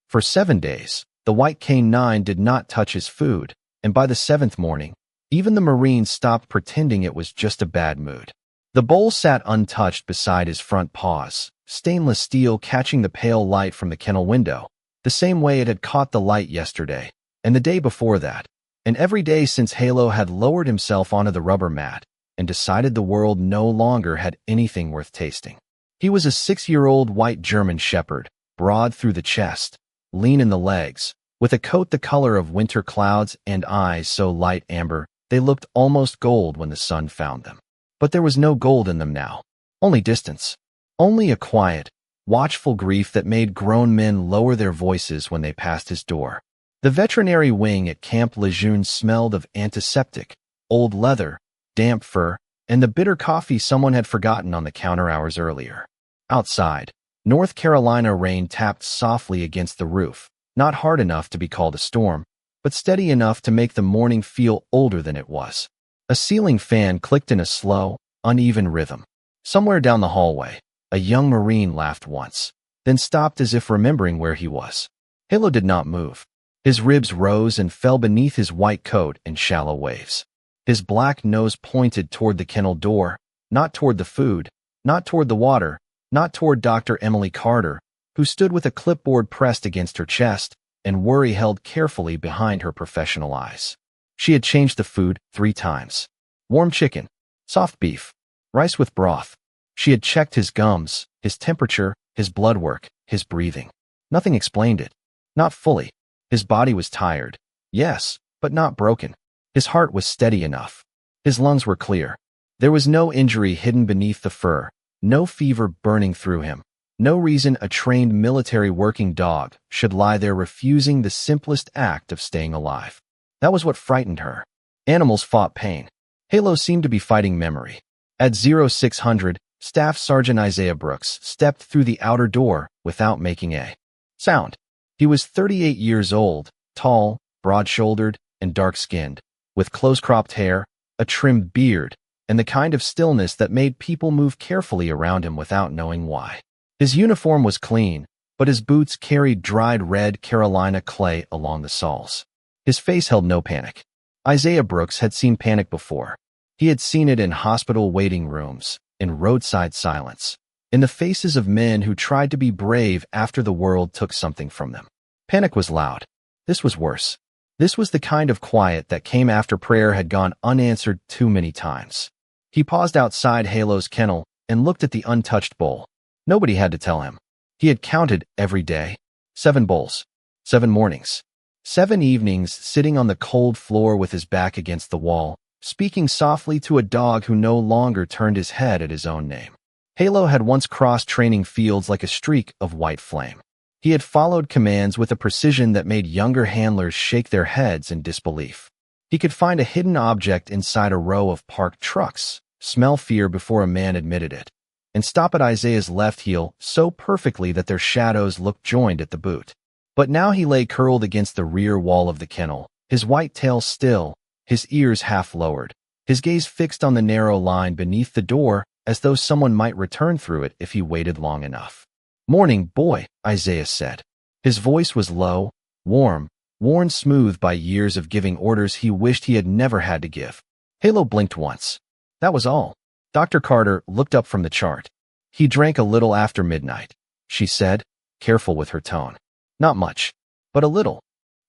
For 7 days, the white canine did not touch his food, and by the seventh morning, even the Marine stopped pretending it was just a bad mood. The bowl sat untouched beside his front paws, stainless steel catching the pale light from the kennel window, the same way it had caught the light yesterday, and the day before that, and every day since Halo had lowered himself onto the rubber mat and decided the world no longer had anything worth tasting. He was a 6-year-old white German shepherd, broad through the chest, lean in the legs, with a coat the color of winter clouds and eyes so light amber they looked almost gold when the sun found them. But there was no gold in them now, only distance, only a quiet, watchful grief that made grown men lower their voices when they passed his door. The veterinary wing at Camp Lejeune smelled of antiseptic, old leather, damp fur, and the bitter coffee someone had forgotten on the counter hours earlier. Outside, North Carolina rain tapped softly against the roof, not hard enough to be called a storm, but steady enough to make the morning feel older than it was. A ceiling fan clicked in a slow, uneven rhythm. Somewhere down the hallway, a young Marine laughed once, then stopped as if remembering where he was. Halo did not move. His ribs rose and fell beneath his white coat in shallow waves. His black nose pointed toward the kennel door, not toward the food, not toward the water, not toward Dr. Emily Carter, who stood with a clipboard pressed against her chest and worry held carefully behind her professional eyes. She had changed the food 3 times. Warm chicken, soft beef, rice with broth. She had checked his gums, his temperature, his blood work, his breathing. Nothing explained it. Not fully. His body was tired. Yes, but not broken. His heart was steady enough. His lungs were clear. There was no injury hidden beneath the fur, no fever burning through him, no reason a trained military working dog should lie there refusing the simplest act of staying alive. That was what frightened her. Animals fought pain. Halo seemed to be fighting memory. At 0600, Staff Sergeant Isaiah Brooks stepped through the outer door without making a sound. He was 38 years old, tall, broad-shouldered, and dark-skinned, with close-cropped hair, a trimmed beard, and the kind of stillness that made people move carefully around him without knowing why. His uniform was clean, but his boots carried dried red Carolina clay along the soles. His face held no panic. Isaiah Brooks had seen panic before. He had seen it in hospital waiting rooms, in roadside silence, in the faces of men who tried to be brave after the world took something from them. Panic was loud. This was worse. This was the kind of quiet that came after prayer had gone unanswered too many times. He paused outside Halo's kennel and looked at the untouched bowl. Nobody had to tell him. He had counted every day. 7 bowls. 7 mornings. 7 evenings sitting on the cold floor with his back against the wall, speaking softly to a dog who no longer turned his head at his own name. Halo had once crossed training fields like a streak of white flame. He had followed commands with a precision that made younger handlers shake their heads in disbelief. He could find a hidden object inside a row of parked trucks, smell fear before a man admitted it, and stop at Isaiah's left heel so perfectly that their shadows looked joined at the boot. But now he lay curled against the rear wall of the kennel, his white tail still, his ears half lowered, his gaze fixed on the narrow line beneath the door as though someone might return through it if he waited long enough. "Morning, boy," Isaiah said. His voice was low, warm, worn smooth by years of giving orders he wished he had never had to give. Halo blinked once. That was all. Dr. Carter looked up from the chart. "He drank a little after midnight," she said, careful with her tone. "Not much, but a little."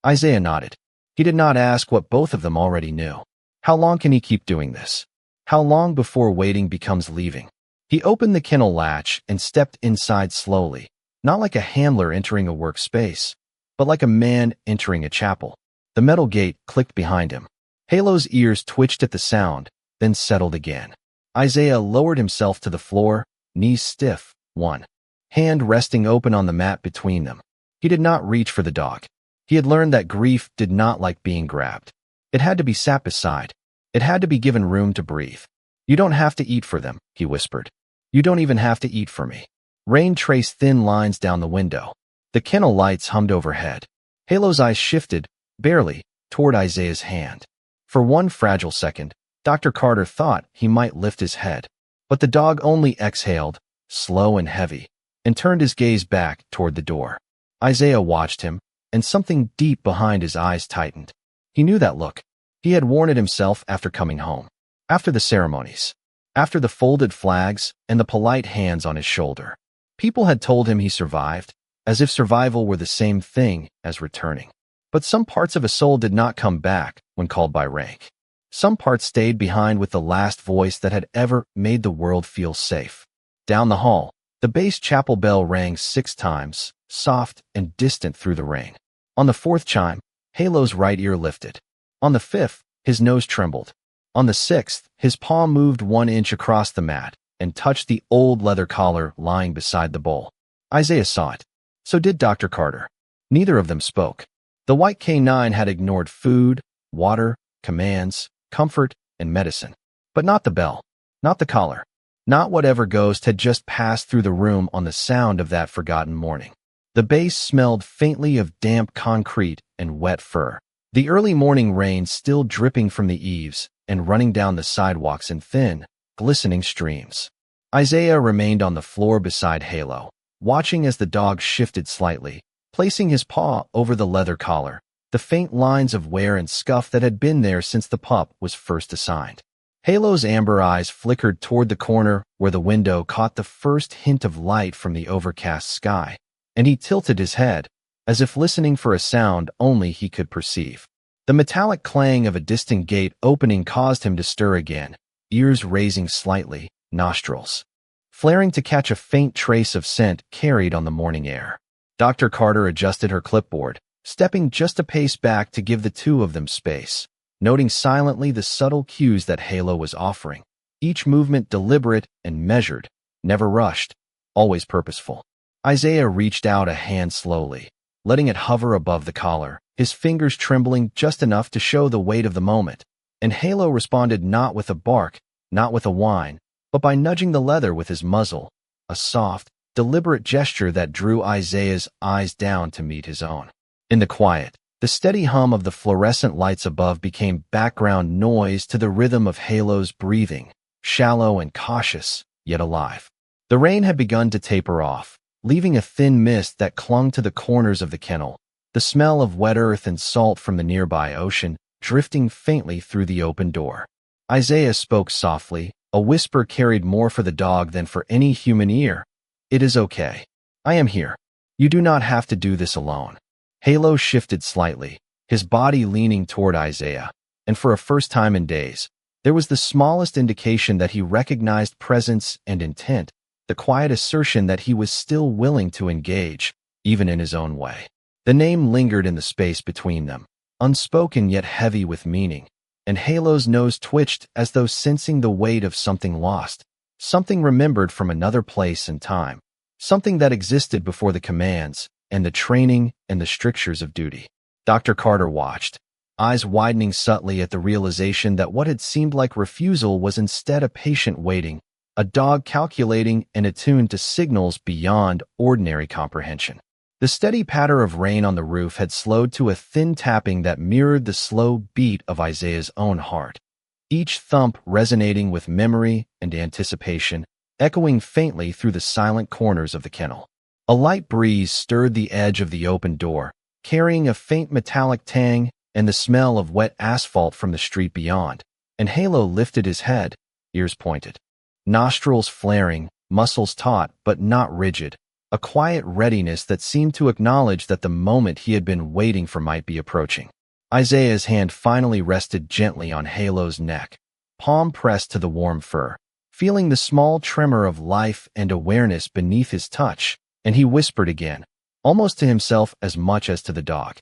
Isaiah nodded. He did not ask what both of them already knew. How long can he keep doing this? How long before waiting becomes leaving? He opened the kennel latch and stepped inside slowly, not like a handler entering a workspace, but like a man entering a chapel. The metal gate clicked behind him. Halo's ears twitched at the sound, then settled again. Isaiah lowered himself to the floor, knees stiff, one hand resting open on the mat between them. He did not reach for the dog. He had learned that grief did not like being grabbed. It had to be sat beside. It had to be given room to breathe. "You don't have to eat for them," he whispered. "You don't even have to eat for me." Rain traced thin lines down the window. The kennel lights hummed overhead. Halo's eyes shifted, barely, toward Isaiah's hand. For one fragile second, Dr. Carter thought he might lift his head, but the dog only exhaled, slow and heavy, and turned his gaze back toward the door. Isaiah watched him, and something deep behind his eyes tightened. He knew that look. He had worn it himself after coming home. After the ceremonies. After the folded flags and the polite hands on his shoulder. People had told him he survived, as if survival were the same thing as returning. But some parts of a soul did not come back when called by rank. Some parts stayed behind with the last voice that had ever made the world feel safe. Down the hall, the base chapel bell rang 6 times, soft and distant through the rain. On the 4th chime, Halo's right ear lifted. On the 5th, his nose trembled. On the 6th, his paw moved 1 inch across the mat and touched the old leather collar lying beside the bowl. Isaiah saw it. So did Dr. Carter. Neither of them spoke. The white K9 had ignored food, water, commands, comfort, and medicine. But not the bell. Not the collar. Not whatever ghost had just passed through the room on the sound of that forgotten morning. The base smelled faintly of damp concrete and wet fur. The early morning rain still dripping from the eaves and running down the sidewalks in thin, glistening streams. Isaiah remained on the floor beside Halo, watching as the dog shifted slightly, placing his paw over the leather collar, the faint lines of wear and scuff that had been there since the pup was first assigned. Halo's amber eyes flickered toward the corner where the window caught the first hint of light from the overcast sky, and he tilted his head, as if listening for a sound only he could perceive. The metallic clang of a distant gate opening caused him to stir again, ears raising slightly, nostrils flaring to catch a faint trace of scent carried on the morning air. Dr. Carter adjusted her clipboard, stepping just a pace back to give the two of them space, noting silently the subtle cues that Halo was offering, each movement deliberate and measured, never rushed, always purposeful. Isaiah reached out a hand slowly, letting it hover above the collar, his fingers trembling just enough to show the weight of the moment, and Halo responded not with a bark, not with a whine, but by nudging the leather with his muzzle, a soft, deliberate gesture that drew Isaiah's eyes down to meet his own. In the quiet, the steady hum of the fluorescent lights above became background noise to the rhythm of Halo's breathing, shallow and cautious, yet alive. The rain had begun to taper off, leaving a thin mist that clung to the corners of the kennel, the smell of wet earth and salt from the nearby ocean drifting faintly through the open door. Isaiah spoke softly, a whisper carried more for the dog than for any human ear. "It is okay. I am here. You do not have to do this alone." Halo shifted slightly, his body leaning toward Isaiah, and for a first time in days, there was the smallest indication that he recognized presence and intent, the quiet assertion that he was still willing to engage, even in his own way. The name lingered in the space between them, unspoken yet heavy with meaning, and Halo's nose twitched as though sensing the weight of something lost, something remembered from another place and time, something that existed before the commands and the training and the strictures of duty. Dr. Carter watched, eyes widening subtly at the realization that what had seemed like refusal was instead a patient waiting, a dog calculating and attuned to signals beyond ordinary comprehension. The steady patter of rain on the roof had slowed to a thin tapping that mirrored the slow beat of Isaiah's own heart, each thump resonating with memory and anticipation, echoing faintly through the silent corners of the kennel. A light breeze stirred the edge of the open door, carrying a faint metallic tang and the smell of wet asphalt from the street beyond, and Halo lifted his head, ears pointed, nostrils flaring, muscles taut but not rigid, a quiet readiness that seemed to acknowledge that the moment he had been waiting for might be approaching. Isaiah's hand finally rested gently on Halo's neck, palm pressed to the warm fur, feeling the small tremor of life and awareness beneath his touch, and he whispered again, almost to himself as much as to the dog,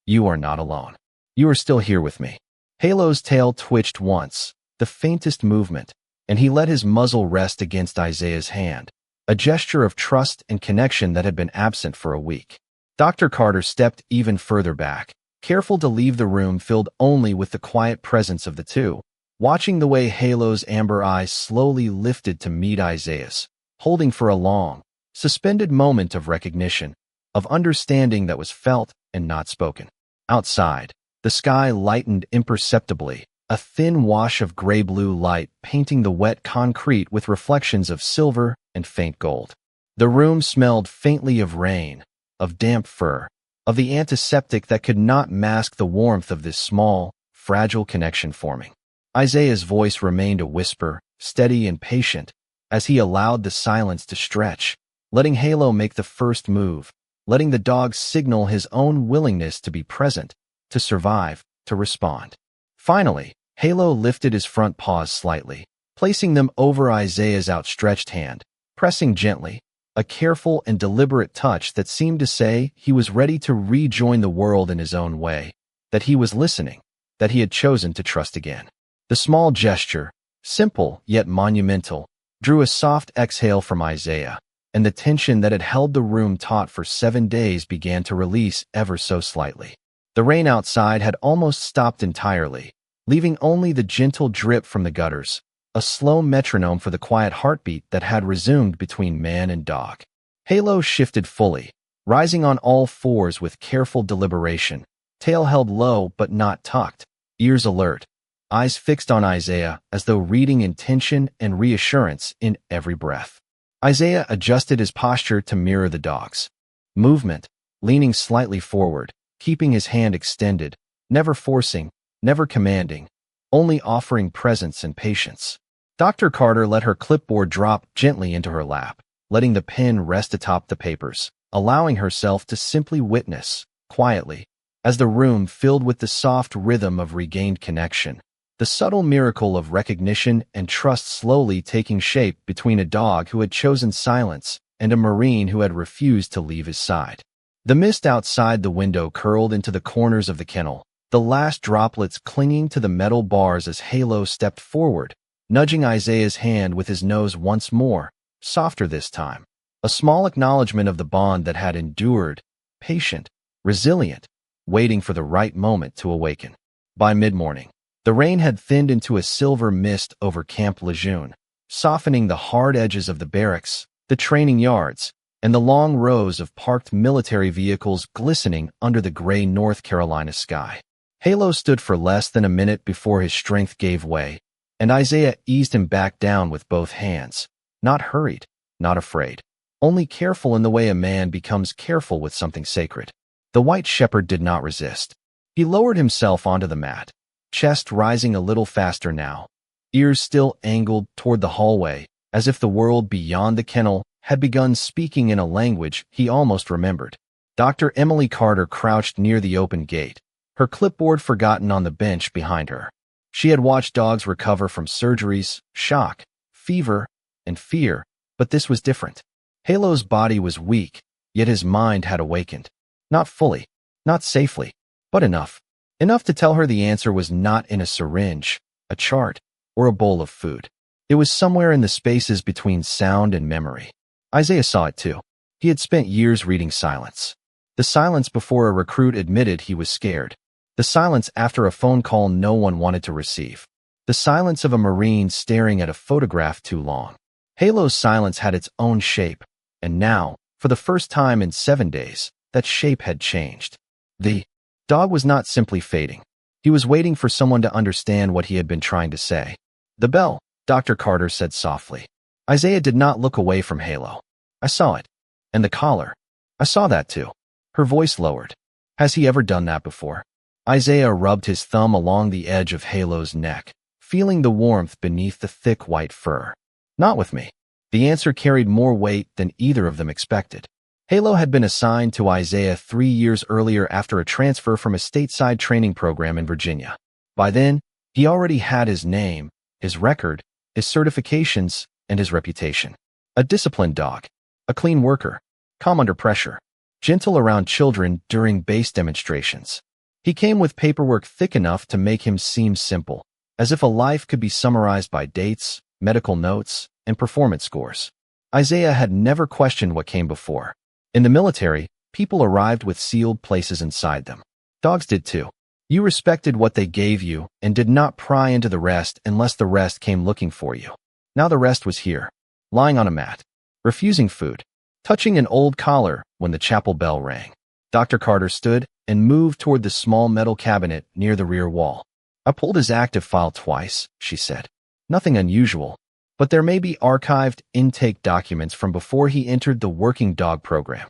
"You are not alone. You are still here with me." Halo's tail twitched once, the faintest movement, and he let his muzzle rest against Isaiah's hand, a gesture of trust and connection that had been absent for a week. Dr. Carter stepped even further back, careful to leave the room filled only with the quiet presence of the two, watching the way Halo's amber eyes slowly lifted to meet Isaiah's, holding for a long, suspended moment of recognition, of understanding that was felt and not spoken. Outside, the sky lightened imperceptibly, a thin wash of gray-blue light painting the wet concrete with reflections of silver and faint gold. The room smelled faintly of rain, of damp fur, of the antiseptic that could not mask the warmth of this small, fragile connection forming. Isaiah's voice remained a whisper, steady and patient, as he allowed the silence to stretch, letting Halo make the first move, letting the dog signal his own willingness to be present, to survive, to respond. Finally, Halo lifted his front paws slightly, placing them over Isaiah's outstretched hand, pressing gently, a careful and deliberate touch that seemed to say he was ready to rejoin the world in his own way, that he was listening, that he had chosen to trust again. The small gesture, simple yet monumental, drew a soft exhale from Isaiah, and the tension that had held the room taut for 7 days began to release ever so slightly. The rain outside had almost stopped entirely, leaving only the gentle drip from the gutters, a slow metronome for the quiet heartbeat that had resumed between man and dog. Halo shifted fully, rising on all fours with careful deliberation, tail held low but not tucked, ears alert, eyes fixed on Isaiah as though reading intention and reassurance in every breath. Isaiah adjusted his posture to mirror the dog's movement, leaning slightly forward, keeping his hand extended, never forcing, never commanding, only offering presence and patience. Dr. Carter let her clipboard drop gently into her lap, letting the pen rest atop the papers, allowing herself to simply witness, quietly, as the room filled with the soft rhythm of regained connection, the subtle miracle of recognition and trust slowly taking shape between a dog who had chosen silence and a Marine who had refused to leave his side. The mist outside the window curled into the corners of the kennel, the last droplets clinging to the metal bars as Halo stepped forward, nudging Isaiah's hand with his nose once more, softer this time. A small acknowledgement of the bond that had endured, patient, resilient, waiting for the right moment to awaken. By mid-morning, the rain had thinned into a silver mist over Camp Lejeune, softening the hard edges of the barracks, the training yards, and the long rows of parked military vehicles glistening under the gray North Carolina sky. Halo stood for less than a minute before his strength gave way, and Isaiah eased him back down with both hands, not hurried, not afraid, only careful in the way a man becomes careful with something sacred. The white shepherd did not resist. He lowered himself onto the mat, chest rising a little faster now, ears still angled toward the hallway, as if the world beyond the kennel had begun speaking in a language he almost remembered. Dr. Emily Carter crouched near the open gate, her clipboard forgotten on the bench behind her. She had watched dogs recover from surgeries, shock, fever, and fear, but this was different. Halo's body was weak, yet his mind had awakened. Not fully, not safely, but enough. Enough to tell her the answer was not in a syringe, a chart, or a bowl of food. It was somewhere in the spaces between sound and memory. Isaiah saw it too. He had spent years reading silence. The silence before a recruit admitted he was scared. The silence after a phone call no one wanted to receive. The silence of a Marine staring at a photograph too long. Halo's silence had its own shape, and now, for the first time in 7 days, that shape had changed. The dog was not simply fading. He was waiting for someone to understand what he had been trying to say. The bell, Dr. Carter said softly. Isaiah did not look away from Halo. I saw it. And the collar. I saw that too. Her voice lowered. Has he ever done that before? Isaiah rubbed his thumb along the edge of Halo's neck, feeling the warmth beneath the thick white fur. Not with me. The answer carried more weight than either of them expected. Halo had been assigned to Isaiah 3 years earlier after a transfer from a stateside training program in Virginia. By then, he already had his name, his record, his certifications, and his reputation. A disciplined dog. A clean worker. Calm under pressure. Gentle around children during base demonstrations. He came with paperwork thick enough to make him seem simple, as if a life could be summarized by dates, medical notes, and performance scores. Isaiah had never questioned what came before. In the military, people arrived with sealed places inside them. Dogs did too. You respected what they gave you and did not pry into the rest unless the rest came looking for you. Now the rest was here, lying on a mat, refusing food, touching an old collar when the chapel bell rang. Dr. Carter stood and moved toward the small metal cabinet near the rear wall. I pulled his active file twice, she said. Nothing unusual, but there may be archived intake documents from before he entered the working dog program.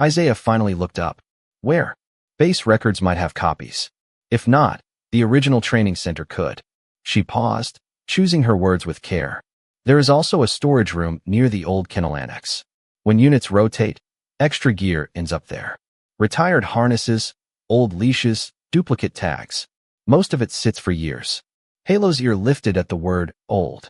Isaiah finally looked up. Where? Base records might have copies. If not, the original training center could. She paused, choosing her words with care. There is also a storage room near the old kennel annex. When units rotate, extra gear ends up there. Retired harnesses, old leashes, duplicate tags. Most of it sits for years. Halo's ear lifted at the word old.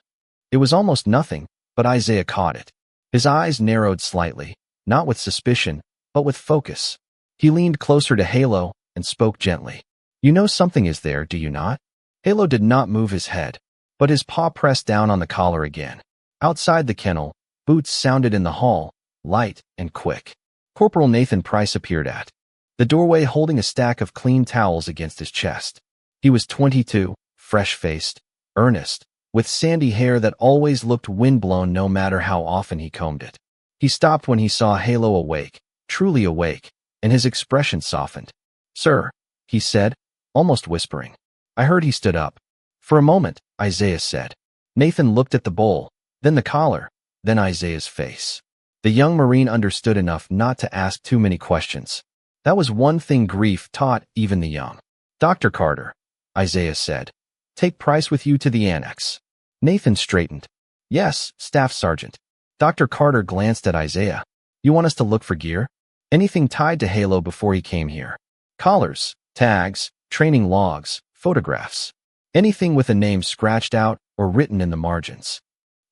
It was almost nothing, but Isaiah caught it. His eyes narrowed slightly, not with suspicion, but with focus. He leaned closer to Halo and spoke gently. You know something is there, do you not? Halo did not move his head, but his paw pressed down on the collar again. Outside the kennel, boots sounded in the hall, light and quick. Corporal Nathan Price appeared at the doorway holding a stack of clean towels against his chest. He was 22, fresh-faced, earnest, with sandy hair that always looked windblown no matter how often he combed it. He stopped when he saw Halo awake, truly awake, and his expression softened. Sir, he said, almost whispering. I heard he stood up. For a moment, Isaiah said. Nathan looked at the bowl, then the collar, then Isaiah's face. The young Marine understood enough not to ask too many questions. That was one thing grief taught even the young. Dr. Carter, Isaiah said, take Price with you to the annex. Nathan straightened. Yes, Staff Sergeant. Dr. Carter glanced at Isaiah. You want us to look for gear? Anything tied to Halo before he came here? Collars, tags, training logs, photographs. Anything with a name scratched out or written in the margins.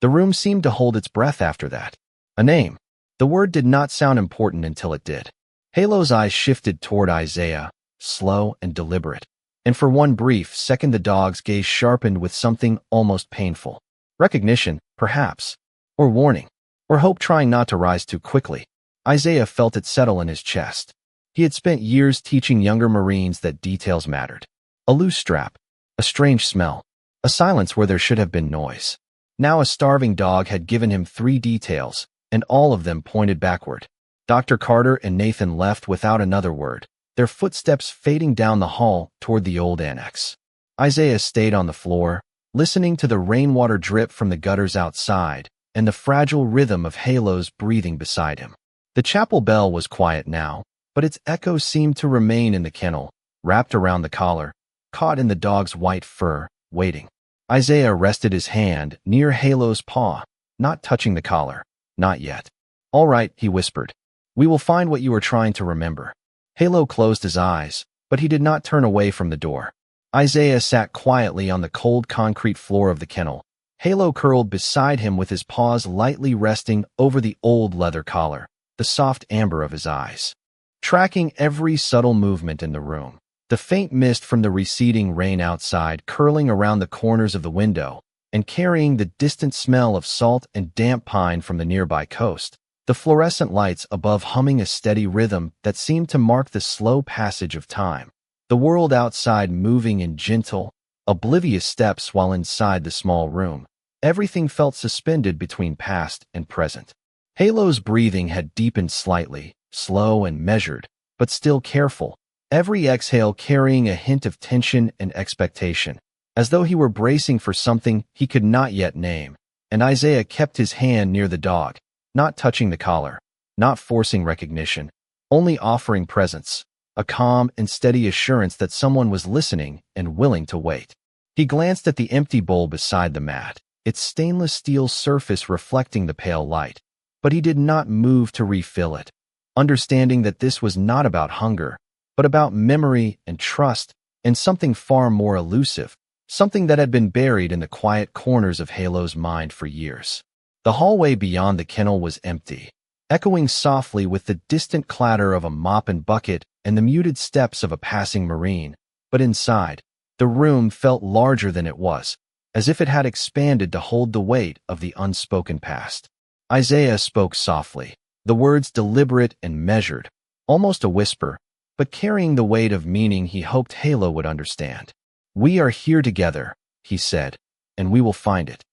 The room seemed to hold its breath after that. A name. The word did not sound important until it did. Halo's eyes shifted toward Isaiah, slow and deliberate. And for one brief second the dog's gaze sharpened with something almost painful. Recognition, perhaps. Or warning. Or hope trying not to rise too quickly. Isaiah felt it settle in his chest. He had spent years teaching younger Marines that details mattered. A loose strap. A strange smell. A silence where there should have been noise. Now a starving dog had given him 3 details, and all of them pointed backward. Dr. Carter and Nathan left without another word, their footsteps fading down the hall toward the old annex. Isaiah stayed on the floor, listening to the rainwater drip from the gutters outside and the fragile rhythm of Halo's breathing beside him. The chapel bell was quiet now, but its echo seemed to remain in the kennel, wrapped around the collar, caught in the dog's white fur, waiting. Isaiah rested his hand near Halo's paw, not touching the collar. Not yet. All right, he whispered. We will find what you are trying to remember. Halo closed his eyes, but he did not turn away from the door. Isaiah sat quietly on the cold concrete floor of the kennel. Halo curled beside him with his paws lightly resting over the old leather collar, the soft amber of his eyes. Tracking every subtle movement in the room, the faint mist from the receding rain outside curling around the corners of the window, and carrying the distant smell of salt and damp pine from the nearby coast, the fluorescent lights above humming a steady rhythm that seemed to mark the slow passage of time, the world outside moving in gentle, oblivious steps while inside the small room. Everything felt suspended between past and present. Halo's breathing had deepened slightly, slow and measured, but still careful, every exhale carrying a hint of tension and expectation, as though he were bracing for something he could not yet name. And Isaiah kept his hand near the dog, not touching the collar, not forcing recognition, only offering presence, a calm and steady assurance that someone was listening and willing to wait. He glanced at the empty bowl beside the mat, its stainless steel surface reflecting the pale light, but he did not move to refill it, understanding that this was not about hunger, but about memory and trust and something far more elusive, something that had been buried in the quiet corners of Halo's mind for years. The hallway beyond the kennel was empty, echoing softly with the distant clatter of a mop and bucket and the muted steps of a passing Marine, but inside, the room felt larger than it was, as if it had expanded to hold the weight of the unspoken past. Isaiah spoke softly, the words deliberate and measured, almost a whisper, but carrying the weight of meaning he hoped Halo would understand. We are here together, he said, and we will find it.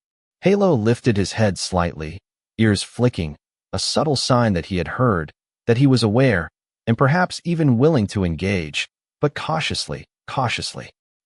Halo lifted his head slightly, ears flicking, a subtle sign that he had heard, that he was aware, and perhaps even willing to engage, but cautiously.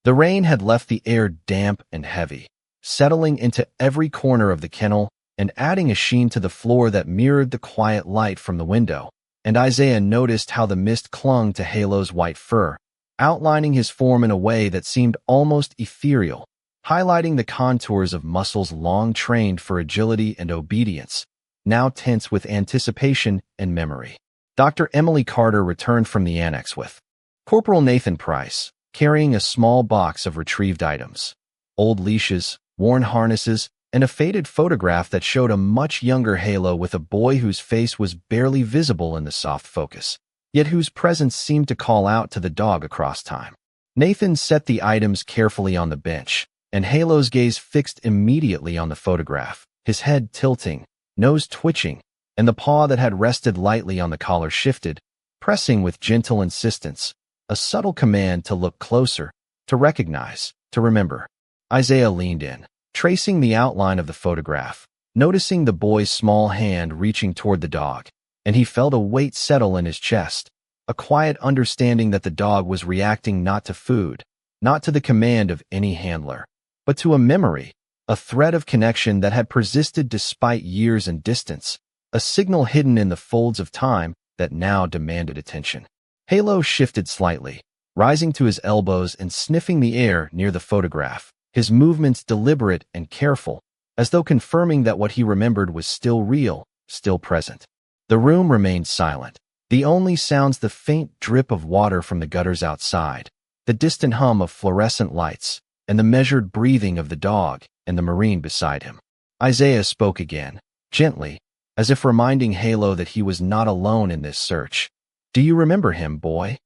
The rain had left the air damp and heavy, settling into every corner of the kennel and adding a sheen to the floor that mirrored the quiet light from the window, and Isaiah noticed how the mist clung to Halo's white fur, outlining his form in a way that seemed almost ethereal, highlighting the contours of muscles long trained for agility and obedience, now tense with anticipation and memory. Dr. Emily Carter returned from the annex with Corporal Nathan Price, carrying a small box of retrieved items, old leashes, worn harnesses, and a faded photograph that showed a much younger Halo with a boy whose face was barely visible in the soft focus, yet whose presence seemed to call out to the dog across time. Nathan set the items carefully on the bench, and Halo's gaze fixed immediately on the photograph, his head tilting, nose twitching, and the paw that had rested lightly on the collar shifted, pressing with gentle insistence, a subtle command to look closer, to recognize, to remember. Isaiah leaned in, tracing the outline of the photograph, noticing the boy's small hand reaching toward the dog, and he felt a weight settle in his chest, a quiet understanding that the dog was reacting not to food, not to the command of any handler, but to a memory, a thread of connection that had persisted despite years and distance, a signal hidden in the folds of time that now demanded attention. Halo shifted slightly, rising to his elbows and sniffing the air near the photograph, his movements deliberate and careful, as though confirming that what he remembered was still real, still present. The room remained silent, the only sounds the faint drip of water from the gutters outside, the distant hum of fluorescent lights, and the measured breathing of the dog and the Marine beside him. Isaiah spoke again, gently, as if reminding Halo that he was not alone in this search. "Do you remember him, boy?"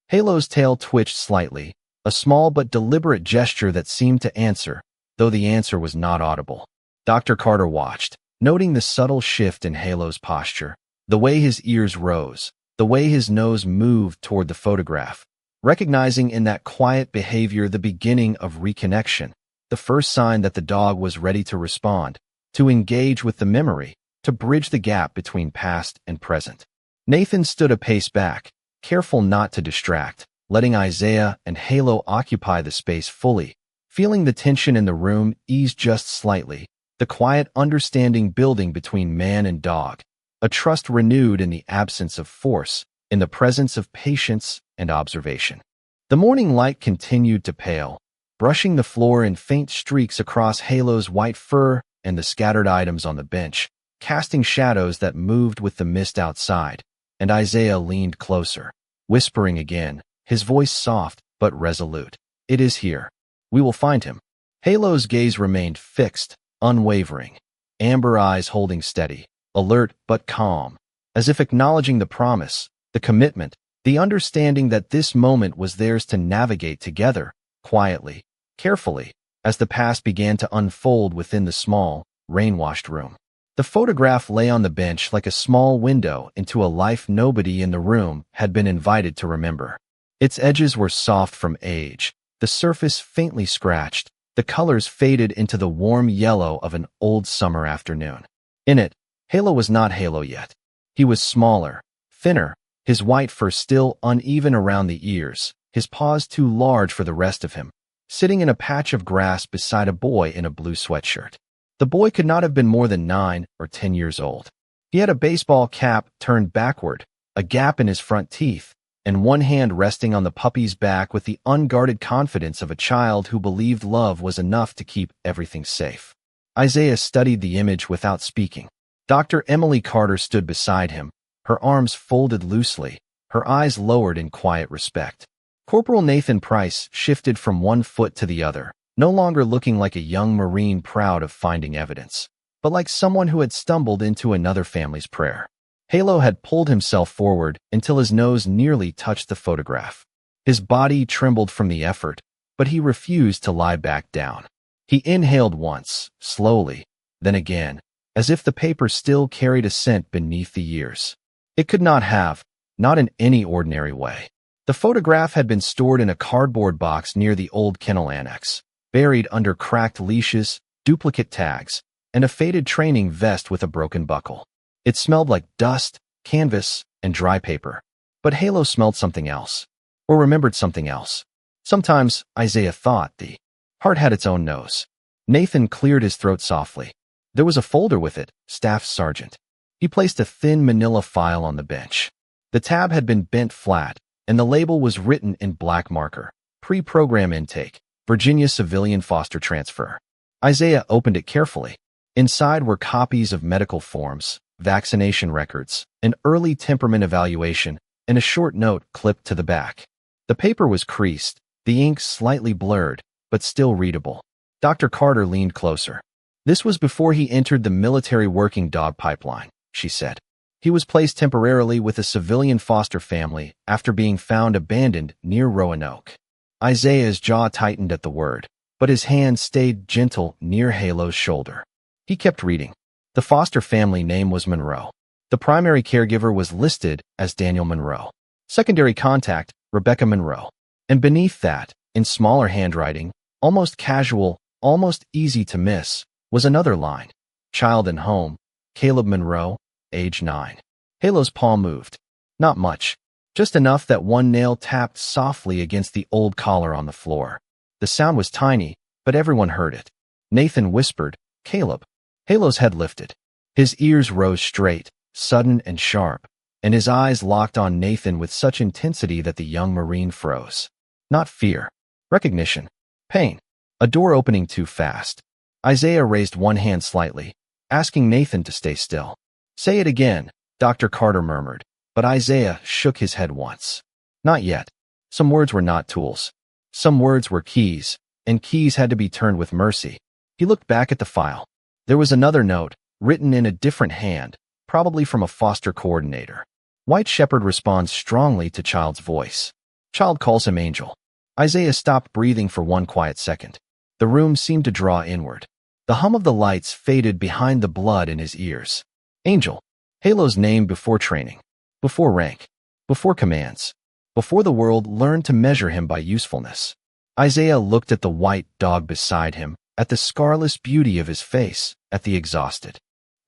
Halo's tail twitched slightly, a small but deliberate gesture that seemed to answer, though the answer was not audible. Dr. Carter watched, noting the subtle shift in Halo's posture, the way his ears rose, the way his nose moved toward the photograph, recognizing in that quiet behavior the beginning of reconnection, the first sign that the dog was ready to respond, to engage with the memory, to bridge the gap between past and present. Nathan stood a pace back, careful not to distract, letting Isaiah and Halo occupy the space fully, feeling the tension in the room ease just slightly, the quiet understanding building between man and dog, a trust renewed in the absence of force, in the presence of patience and observation. The morning light continued to pale, brushing the floor in faint streaks across Halo's white fur and the scattered items on the bench, casting shadows that moved with the mist outside, and Isaiah leaned closer, whispering again, his voice soft but resolute. "It is here. We will find him." Halo's gaze remained fixed, unwavering, amber eyes holding steady, alert but calm, as if acknowledging the promise, the commitment, the understanding that this moment was theirs to navigate together, quietly, carefully, as the past began to unfold within the small, rain-washed room. The photograph lay on the bench like a small window into a life nobody in the room had been invited to remember. Its edges were soft from age, the surface faintly scratched, the colors faded into the warm yellow of an old summer afternoon. In it, Halo was not Halo yet. He was smaller, thinner, his white fur still uneven around the ears, his paws too large for the rest of him, sitting in a patch of grass beside a boy in a blue sweatshirt. The boy could not have been more than 9 or 10 years old. He had a baseball cap turned backward, a gap in his front teeth, and one hand resting on the puppy's back with the unguarded confidence of a child who believed love was enough to keep everything safe. Isaiah studied the image without speaking. Dr. Emily Carter stood beside him, her arms folded loosely, her eyes lowered in quiet respect. Corporal Nathan Price shifted from one foot to the other, no longer looking like a young Marine proud of finding evidence, but like someone who had stumbled into another family's prayer. Halo had pulled himself forward until his nose nearly touched the photograph. His body trembled from the effort, but he refused to lie back down. He inhaled once, slowly, then again, as if the paper still carried a scent beneath the years. It could not have, not in any ordinary way. The photograph had been stored in a cardboard box near the old kennel annex, buried under cracked leashes, duplicate tags, and a faded training vest with a broken buckle. It smelled like dust, canvas, and dry paper. But Halo smelled something else, or remembered something else. Sometimes, Isaiah thought, the heart had its own nose. Nathan cleared his throat softly. There was a folder with it, Staff Sergeant. He placed a thin manila file on the bench. The tab had been bent flat, and the label was written in black marker. Pre-program intake, Virginia Civilian Foster Transfer. Isaiah opened it carefully. Inside were copies of medical forms, vaccination records, an early temperament evaluation, and a short note clipped to the back. The paper was creased, the ink slightly blurred, but still readable. Dr. Carter leaned closer. This was before he entered the military working dog pipeline, she said. He was placed temporarily with a civilian foster family after being found abandoned near Roanoke. Isaiah's jaw tightened at the word, but his hand stayed gentle near Halo's shoulder. He kept reading. The foster family name was Monroe. The primary caregiver was listed as Daniel Monroe. Secondary contact, Rebecca Monroe. And beneath that, in smaller handwriting, almost casual, almost easy to miss, was another line. Child and home, Caleb Monroe, age 9. Halo's paw moved. Not much. Just enough that one nail tapped softly against the old collar on the floor. The sound was tiny, but everyone heard it. Nathan whispered, Caleb. Halo's head lifted. His ears rose straight, sudden and sharp, and his eyes locked on Nathan with such intensity that the young Marine froze. Not fear. Recognition. Pain. A door opening too fast. Isaiah raised one hand slightly, asking Nathan to stay still. Say it again, Dr. Carter murmured, but Isaiah shook his head once. Not yet. Some words were not tools. Some words were keys, and keys had to be turned with mercy. He looked back at the file. There was another note, written in a different hand, probably from a foster coordinator. White Shepherd responds strongly to child's voice. Child calls him Angel. Isaiah stopped breathing for one quiet second. The room seemed to draw inward. The hum of the lights faded behind the blood in his ears. Angel. Halo's name before training. Before rank. Before commands. Before the world learned to measure him by usefulness. Isaiah looked at the white dog beside him, at the scarless beauty of his face, at the exhausted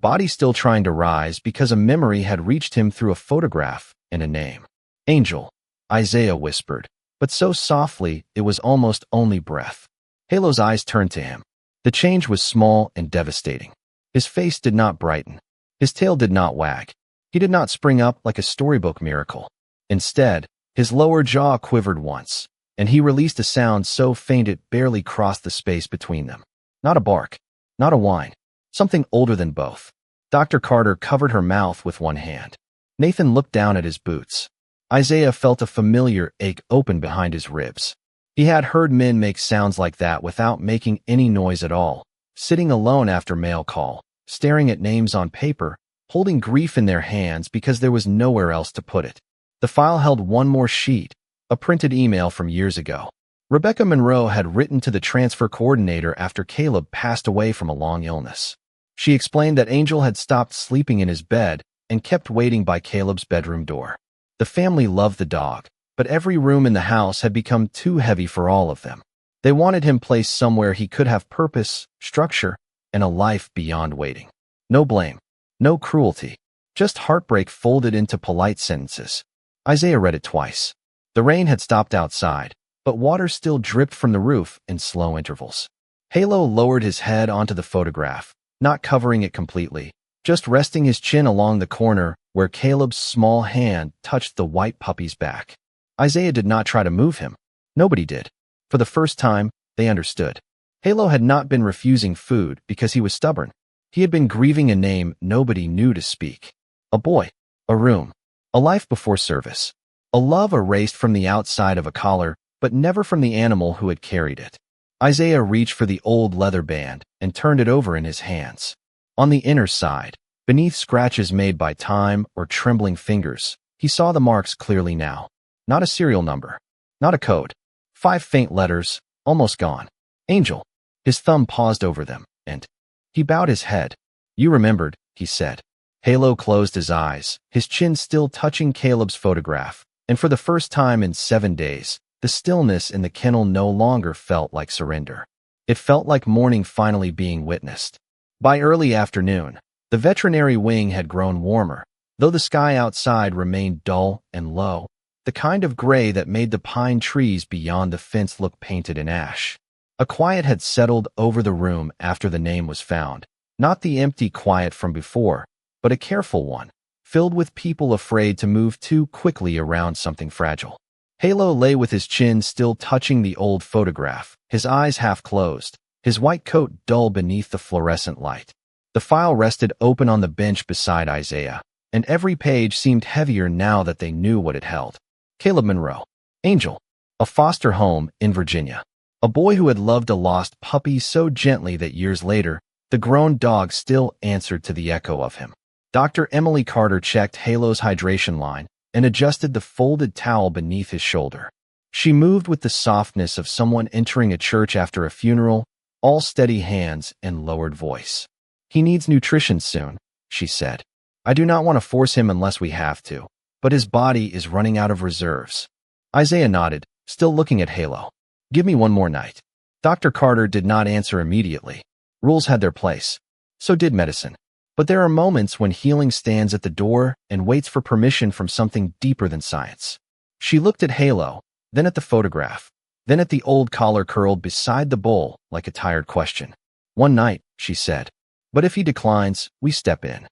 body still trying to rise because a memory had reached him through a photograph and a name. Angel. Isaiah whispered, but so softly it was almost only breath. Halo's eyes turned to him. The change was small and devastating. His face did not brighten. His tail did not wag. He did not spring up like a storybook miracle. Instead, his lower jaw quivered once, and he released a sound so faint it barely crossed the space between them. Not a bark. Not a whine. Something older than both. Dr. Carter covered her mouth with one hand. Nathan looked down at his boots. Isaiah felt a familiar ache open behind his ribs. He had heard men make sounds like that without making any noise at all, sitting alone after mail call, staring at names on paper, holding grief in their hands because there was nowhere else to put it. The file held one more sheet, a printed email from years ago. Rebecca Monroe had written to the transfer coordinator after Caleb passed away from a long illness. She explained that Angel had stopped sleeping in his bed and kept waiting by Caleb's bedroom door. The family loved the dog, but every room in the house had become too heavy for all of them. They wanted him placed somewhere he could have purpose, structure, and a life beyond waiting. No blame, no cruelty, just heartbreak folded into polite sentences. Isaiah read it twice. The rain had stopped outside, but water still dripped from the roof in slow intervals. Halo lowered his head onto the photograph, not covering it completely, just resting his chin along the corner where Caleb's small hand touched the white puppy's back. Isaiah did not try to move him. Nobody did. For the first time, they understood. Halo had not been refusing food because he was stubborn. He had been grieving a name nobody knew to speak. A boy. A room. A life before service. A love erased from the outside of a collar, but never from the animal who had carried it. Isaiah reached for the old leather band and turned it over in his hands. On the inner side, beneath scratches made by time or trembling fingers, he saw the marks clearly now. Not a serial number. Not a code. 5 faint letters, almost gone. Angel. His thumb paused over them, and he bowed his head. You remembered, he said. Halo closed his eyes, his chin still touching Caleb's photograph, and for the first time in 7 days, the stillness in the kennel no longer felt like surrender. It felt like morning finally being witnessed. By early afternoon, the veterinary wing had grown warmer, though the sky outside remained dull and low, the kind of gray that made the pine trees beyond the fence look painted in ash. A quiet had settled over the room after the name was found, not the empty quiet from before, but a careful one, filled with people afraid to move too quickly around something fragile. Halo lay with his chin still touching the old photograph, his eyes half closed, his white coat dull beneath the fluorescent light. The file rested open on the bench beside Isaiah, and every page seemed heavier now that they knew what it held. Caleb Monroe. Angel. A foster home in Virginia. A boy who had loved a lost puppy so gently that years later, the grown dog still answered to the echo of him. Dr. Emily Carter checked Halo's hydration line and adjusted the folded towel beneath his shoulder. She moved with the softness of someone entering a church after a funeral, all steady hands and lowered voice. "He needs nutrition soon," she said. "I do not want to force him unless we have to, but his body is running out of reserves." Isaiah nodded, still looking at Halo. "Give me one more night." Dr. Carter did not answer immediately. Rules had their place. So did medicine. But there are moments when healing stands at the door and waits for permission from something deeper than science. She looked at Halo, then at the photograph, then at the old collar curled beside the bowl like a tired question. "One night," she said. "But if he declines, we step in."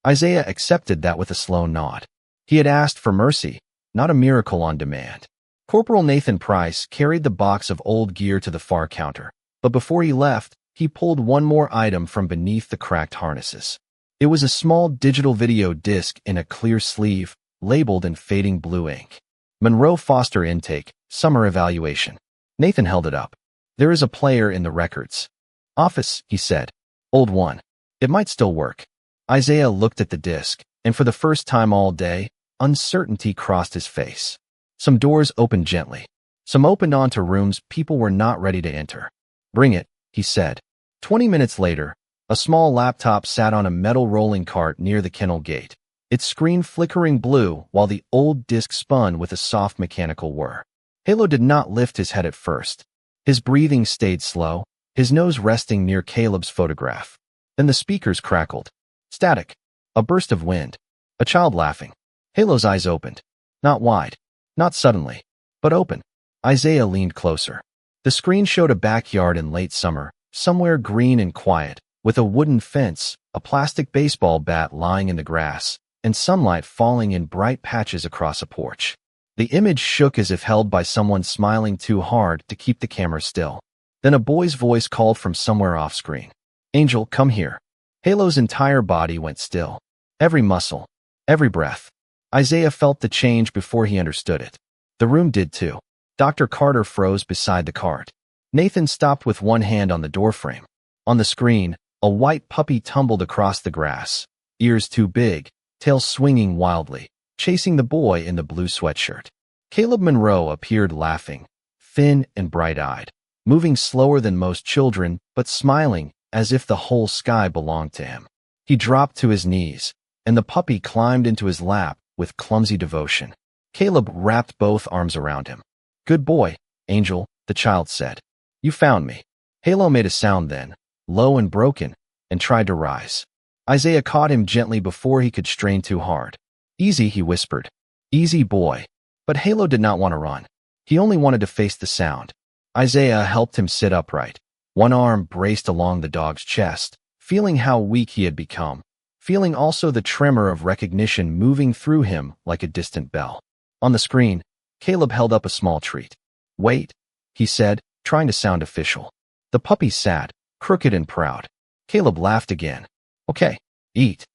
Isaiah accepted that with a slow nod. He had asked for mercy, not a miracle on demand. Corporal Nathan Price carried the box of old gear to the far counter, but before he left, he pulled one more item from beneath the cracked harnesses. It was a small digital video disc in a clear sleeve, labeled in fading blue ink. Monroe Foster Intake, Summer Evaluation. Nathan held it up. "There is a player in the records office," he said. "Old one. It might still work." Isaiah looked at the disc, and for the first time all day, uncertainty crossed his face. Some doors opened gently. Some opened onto rooms people were not ready to enter. "Bring it," he said. 20 minutes later, a small laptop sat on a metal rolling cart near the kennel gate, its screen flickering blue while the old disc spun with a soft mechanical whir. Halo did not lift his head at first. His breathing stayed slow, his nose resting near Caleb's photograph. Then the speakers crackled. Static. A burst of wind. A child laughing. Halo's eyes opened. Not wide. Not suddenly. But open. Isaiah leaned closer. The screen showed a backyard in late summer, somewhere green and quiet, with a wooden fence, a plastic baseball bat lying in the grass, and sunlight falling in bright patches across a porch. The image shook as if held by someone smiling too hard to keep the camera still. Then a boy's voice called from somewhere off-screen. "Angel, come here." Halo's entire body went still. Every muscle. Every breath. Isaiah felt the change before he understood it. The room did too. Dr. Carter froze beside the cart. Nathan stopped with one hand on the doorframe. On the screen, a white puppy tumbled across the grass, ears too big, tail swinging wildly, chasing the boy in the blue sweatshirt. Caleb Monroe appeared laughing, thin and bright-eyed, moving slower than most children, but smiling as if the whole sky belonged to him. He dropped to his knees, and the puppy climbed into his lap with clumsy devotion. Caleb wrapped both arms around him. "Good boy, Angel," the child said. "You found me." Halo made a sound then, low and broken, and tried to rise. Isaiah caught him gently before he could strain too hard. "Easy," he whispered. "Easy, boy." But Halo did not want to run. He only wanted to face the sound. Isaiah helped him sit upright. One arm braced along the dog's chest, feeling how weak he had become, feeling also the tremor of recognition moving through him like a distant bell. On the screen, Caleb held up a small treat. "Wait," he said, trying to sound official. The puppy sat, crooked and proud. Caleb laughed again. "Okay, eat."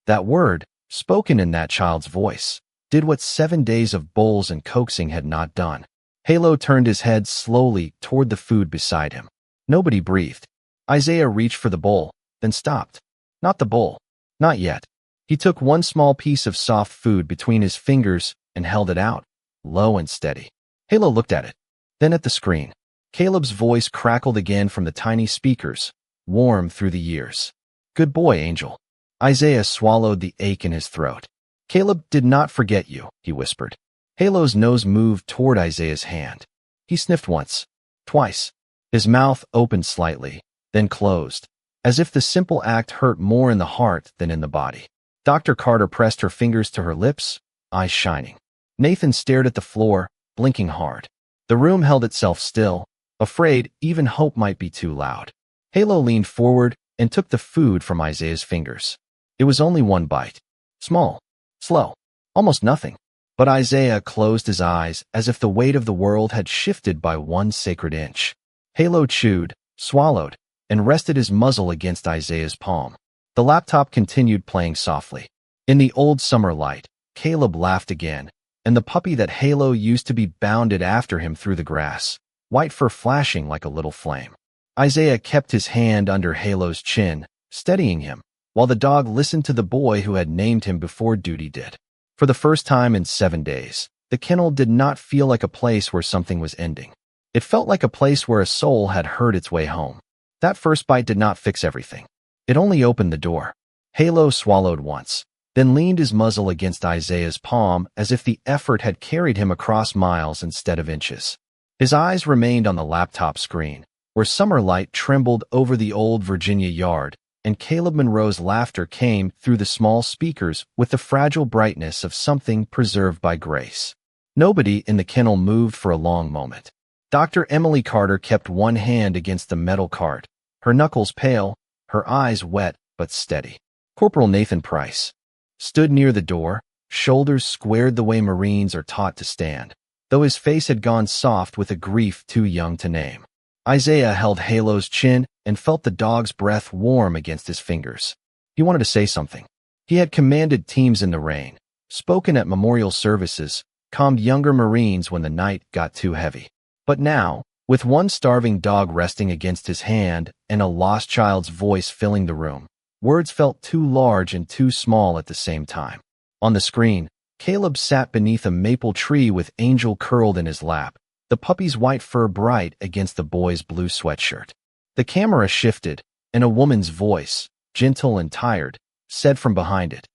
That word, spoken in that child's voice, did what 7 days of bowls and coaxing had not done. Halo turned his head slowly toward the food beside him. Nobody breathed. Isaiah reached for the bowl, then stopped. Not the bowl. Not yet. He took one small piece of soft food between his fingers and held it out, low and steady. Halo looked at it, then at the screen. Caleb's voice crackled again from the tiny speakers, warm through the years. "Good boy, Angel." Isaiah swallowed the ache in his throat. "Caleb did not forget you," he whispered. Halo's nose moved toward Isaiah's hand. He sniffed once, twice. His mouth opened slightly, then closed, as if the simple act hurt more in the heart than in the body. Dr. Carter pressed her fingers to her lips, eyes shining. Nathan stared at the floor, blinking hard. The room held itself still, afraid even hope might be too loud. Halo leaned forward and took the food from Isaiah's fingers. It was only one bite. Small, Slow. Almost nothing. But Isaiah closed his eyes as if the weight of the world had shifted by 1 sacred inch. Halo chewed, swallowed, and rested his muzzle against Isaiah's palm. The laptop continued playing softly. In the old summer light, Caleb laughed again, and the puppy that Halo used to be bounded after him through the grass, white fur flashing like a little flame. Isaiah kept his hand under Halo's chin, steadying him, while the dog listened to the boy who had named him before duty did. For the first time in 7 days, the kennel did not feel like a place where something was ending. It felt like a place where a soul had heard its way home. That first bite did not fix everything. It only opened the door. Halo swallowed once, then leaned his muzzle against Isaiah's palm as if the effort had carried him across miles instead of inches. His eyes remained on the laptop screen, where summer light trembled over the old Virginia yard, and Caleb Monroe's laughter came through the small speakers with the fragile brightness of something preserved by grace. Nobody in the kennel moved for a long moment. Dr. Emily Carter kept one hand against the metal cart, her knuckles pale, her eyes wet but steady. Corporal Nathan Price stood near the door, shoulders squared the way Marines are taught to stand, though his face had gone soft with a grief too young to name. Isaiah held Halo's chin and felt the dog's breath warm against his fingers. He wanted to say something. He had commanded teams in the rain, spoken at memorial services, calmed younger Marines when the night got too heavy. But now, with one starving dog resting against his hand and a lost child's voice filling the room, words felt too large and too small at the same time. On the screen, Caleb sat beneath a maple tree with Angel curled in his lap, the puppy's white fur bright against the boy's blue sweatshirt. The camera shifted, and a woman's voice, gentle and tired, said from behind it,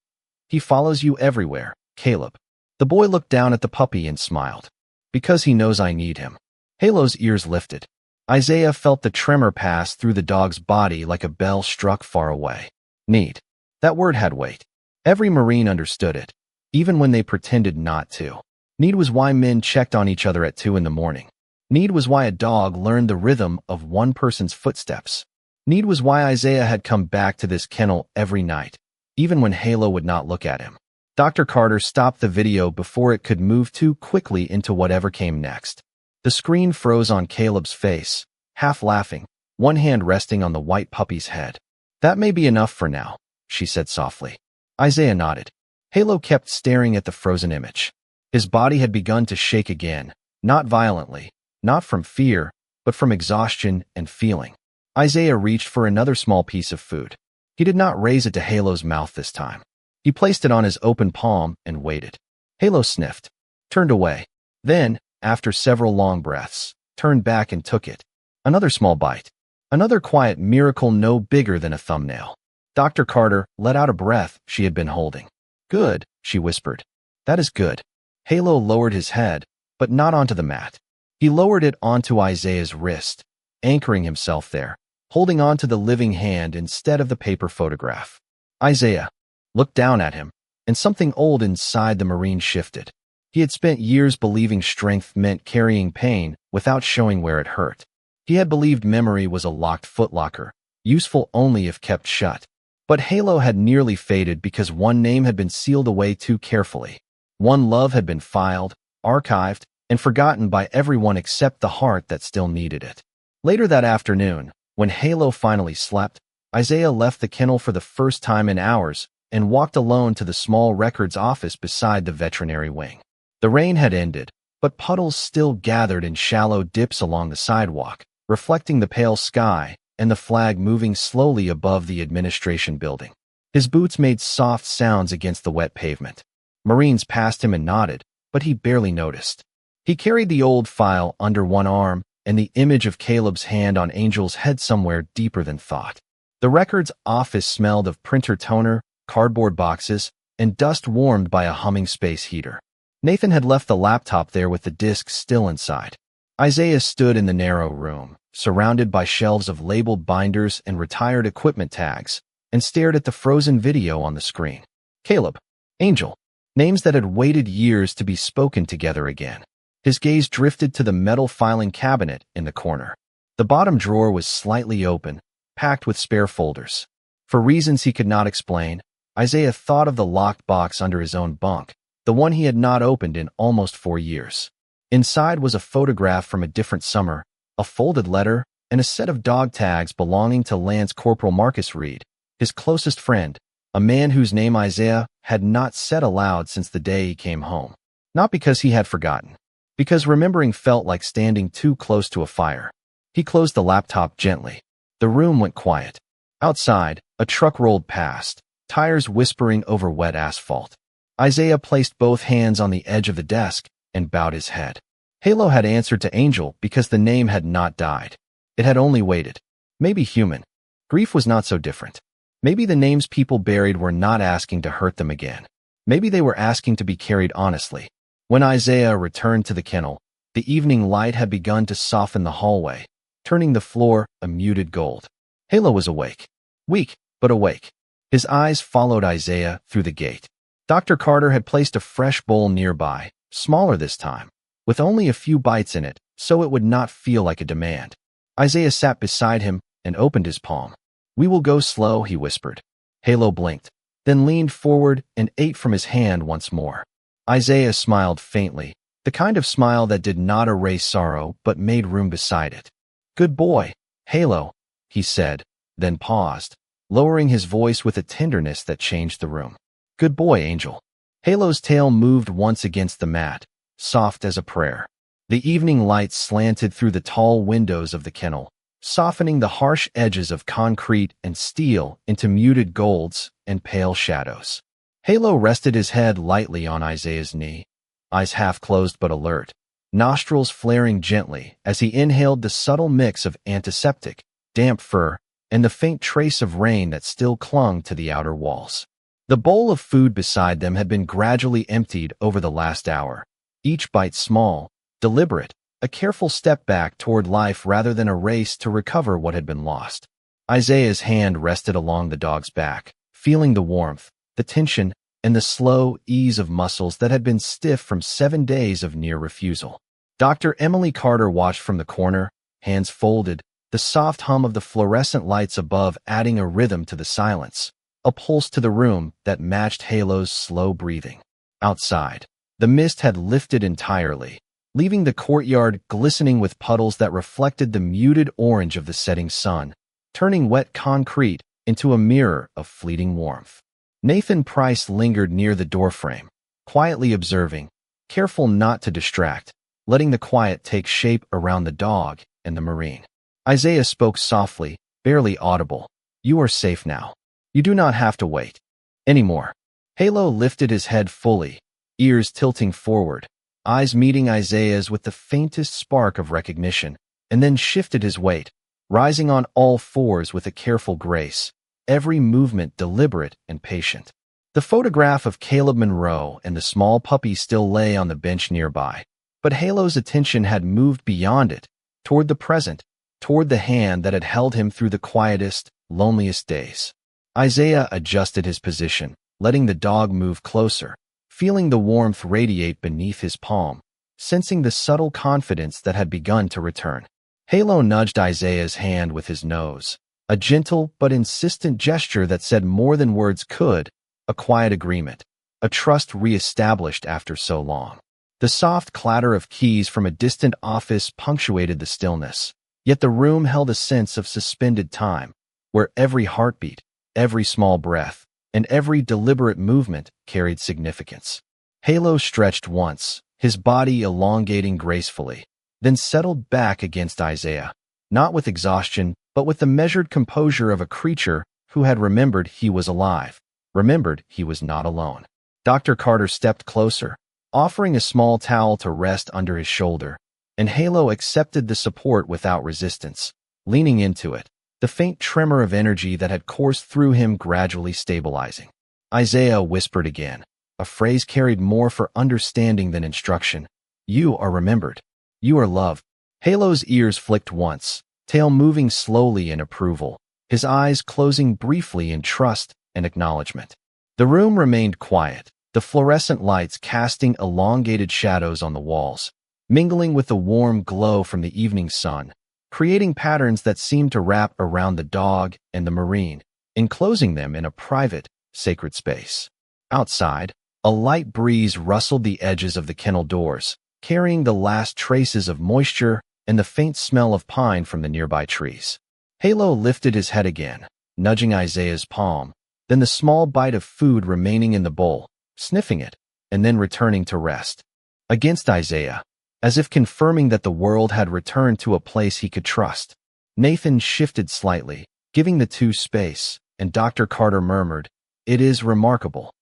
"He follows you everywhere, Caleb." The boy looked down at the puppy and smiled. "Because he knows I need him." Halo's ears lifted. Isaiah felt the tremor pass through the dog's body like a bell struck far away. Need. That word had weight. Every Marine understood it, even when they pretended not to. Need was why men checked on each other at 2 in the morning. Need was why a dog learned the rhythm of one person's footsteps. Need was why Isaiah had come back to this kennel every night, even when Halo would not look at him. Dr. Carter stopped the video before it could move too quickly into whatever came next. The screen froze on Caleb's face, half laughing, one hand resting on the white puppy's head. "That may be enough for now," she said softly. Isaiah nodded. Halo kept staring at the frozen image. His body had begun to shake again, not violently, not from fear, but from exhaustion and feeling. Isaiah reached for another small piece of food. He did not raise it to Halo's mouth this time. He placed it on his open palm and waited. Halo sniffed, turned away. Then, after several long breaths, turned back and took it. Another small bite. Another quiet miracle no bigger than a thumbnail. Dr. Carter let out a breath she had been holding. "Good," she whispered. "That is good." Halo lowered his head, but not onto the mat. He lowered it onto Isaiah's wrist, anchoring himself there, holding onto the living hand instead of the paper photograph. Isaiah looked down at him, and something old inside the Marine shifted. He had spent years believing strength meant carrying pain without showing where it hurt. He had believed memory was a locked footlocker, useful only if kept shut. But Halo had nearly faded because one name had been sealed away too carefully. One love had been filed, archived, and forgotten by everyone except the heart that still needed it. Later that afternoon, when Halo finally slept, Isaiah left the kennel for the first time in hours and walked alone to the small records office beside the veterinary wing. The rain had ended, but puddles still gathered in shallow dips along the sidewalk, reflecting the pale sky and the flag moving slowly above the administration building. His boots made soft sounds against the wet pavement. Marines passed him and nodded, but he barely noticed. He carried the old file under one arm and the image of Caleb's hand on Angel's head somewhere deeper than thought. The records office smelled of printer toner, cardboard boxes, and dust warmed by a humming space heater. Nathan had left the laptop there with the disk still inside. Isaiah stood in the narrow room, surrounded by shelves of labeled binders and retired equipment tags, and stared at the frozen video on the screen. Caleb, Angel, names that had waited years to be spoken together again. His gaze drifted to the metal filing cabinet in the corner. The bottom drawer was slightly open, packed with spare folders. For reasons he could not explain, Isaiah thought of the locked box under his own bunk, the one he had not opened in almost 4 years. Inside was a photograph from a different summer, a folded letter, and a set of dog tags belonging to Lance Corporal Marcus Reed, his closest friend, a man whose name Isaiah had not said aloud since the day he came home. Not because he had forgotten, because remembering felt like standing too close to a fire. He closed the laptop gently. The room went quiet. Outside, a truck rolled past, tires whispering over wet asphalt. Isaiah placed both hands on the edge of the desk and bowed his head. Halo had answered to Angel because the name had not died. It had only waited. Maybe human. Grief was not so different. Maybe the names people buried were not asking to hurt them again. Maybe they were asking to be carried honestly. When Isaiah returned to the kennel, the evening light had begun to soften the hallway, turning the floor a muted gold. Halo was awake. Weak, but awake. His eyes followed Isaiah through the gate. Dr. Carter had placed a fresh bowl nearby, smaller this time, with only a few bites in it, so it would not feel like a demand. Isaiah sat beside him and opened his palm. "We will go slow," he whispered. Halo blinked, then leaned forward and ate from his hand once more. Isaiah smiled faintly, the kind of smile that did not erase sorrow but made room beside it. "Good boy, Halo," he said, then paused, lowering his voice with a tenderness that changed the room. "Good boy, Angel." Halo's tail moved once against the mat, soft as a prayer. The evening light slanted through the tall windows of the kennel, softening the harsh edges of concrete and steel into muted golds and pale shadows. Halo rested his head lightly on Isaiah's knee, eyes half closed but alert, nostrils flaring gently as he inhaled the subtle mix of antiseptic, damp fur, and the faint trace of rain that still clung to the outer walls. The bowl of food beside them had been gradually emptied over the last hour, each bite small, deliberate, a careful step back toward life rather than a race to recover what had been lost. Isaiah's hand rested along the dog's back, feeling the warmth, the tension, and the slow ease of muscles that had been stiff from 7 days of near refusal. Dr. Emily Carter watched from the corner, hands folded, the soft hum of the fluorescent lights above adding a rhythm to the silence, a pulse to the room that matched Halo's slow breathing. Outside, the mist had lifted entirely, leaving the courtyard glistening with puddles that reflected the muted orange of the setting sun, turning wet concrete into a mirror of fleeting warmth. Nathan Price lingered near the doorframe, quietly observing, careful not to distract, letting the quiet take shape around the dog and the Marine. Isaiah spoke softly, barely audible. "You are safe now. You do not have to wait anymore." Halo lifted his head fully, ears tilting forward, eyes meeting Isaiah's with the faintest spark of recognition, and then shifted his weight, rising on all fours with a careful grace, every movement deliberate and patient. The photograph of Caleb Monroe and the small puppy still lay on the bench nearby, but Halo's attention had moved beyond it, toward the present, toward the hand that had held him through the quietest, loneliest days. Isaiah adjusted his position, letting the dog move closer, feeling the warmth radiate beneath his palm, sensing the subtle confidence that had begun to return. Halo nudged Isaiah's hand with his nose, a gentle but insistent gesture that said more than words could, a quiet agreement, a trust re-established after so long. The soft clatter of keys from a distant office punctuated the stillness, yet the room held a sense of suspended time, where every heartbeat, every small breath, and every deliberate movement carried significance. Halo stretched once, his body elongating gracefully, then settled back against Isaiah, not with exhaustion, but with the measured composure of a creature who had remembered he was alive, remembered he was not alone. Dr. Carter stepped closer, offering a small towel to rest under his shoulder, and Halo accepted the support without resistance, leaning into it, the faint tremor of energy that had coursed through him gradually stabilizing. Isaiah whispered again, a phrase carried more for understanding than instruction. "You are remembered. You are loved." Halo's ears flicked once, tail moving slowly in approval, his eyes closing briefly in trust and acknowledgement. The room remained quiet, the fluorescent lights casting elongated shadows on the walls, mingling with the warm glow from the evening sun, creating patterns that seemed to wrap around the dog and the Marine, enclosing them in a private, sacred space. Outside, a light breeze rustled the edges of the kennel doors, carrying the last traces of moisture and the faint smell of pine from the nearby trees. Halo lifted his head again, nudging Isaiah's palm, then the small bite of food remaining in the bowl, sniffing it, and then returning to rest. Against Isaiah, as if confirming that the world had returned to a place he could trust. Nathan shifted slightly, giving the two space, and Dr. Carter murmured, "It is remarkable."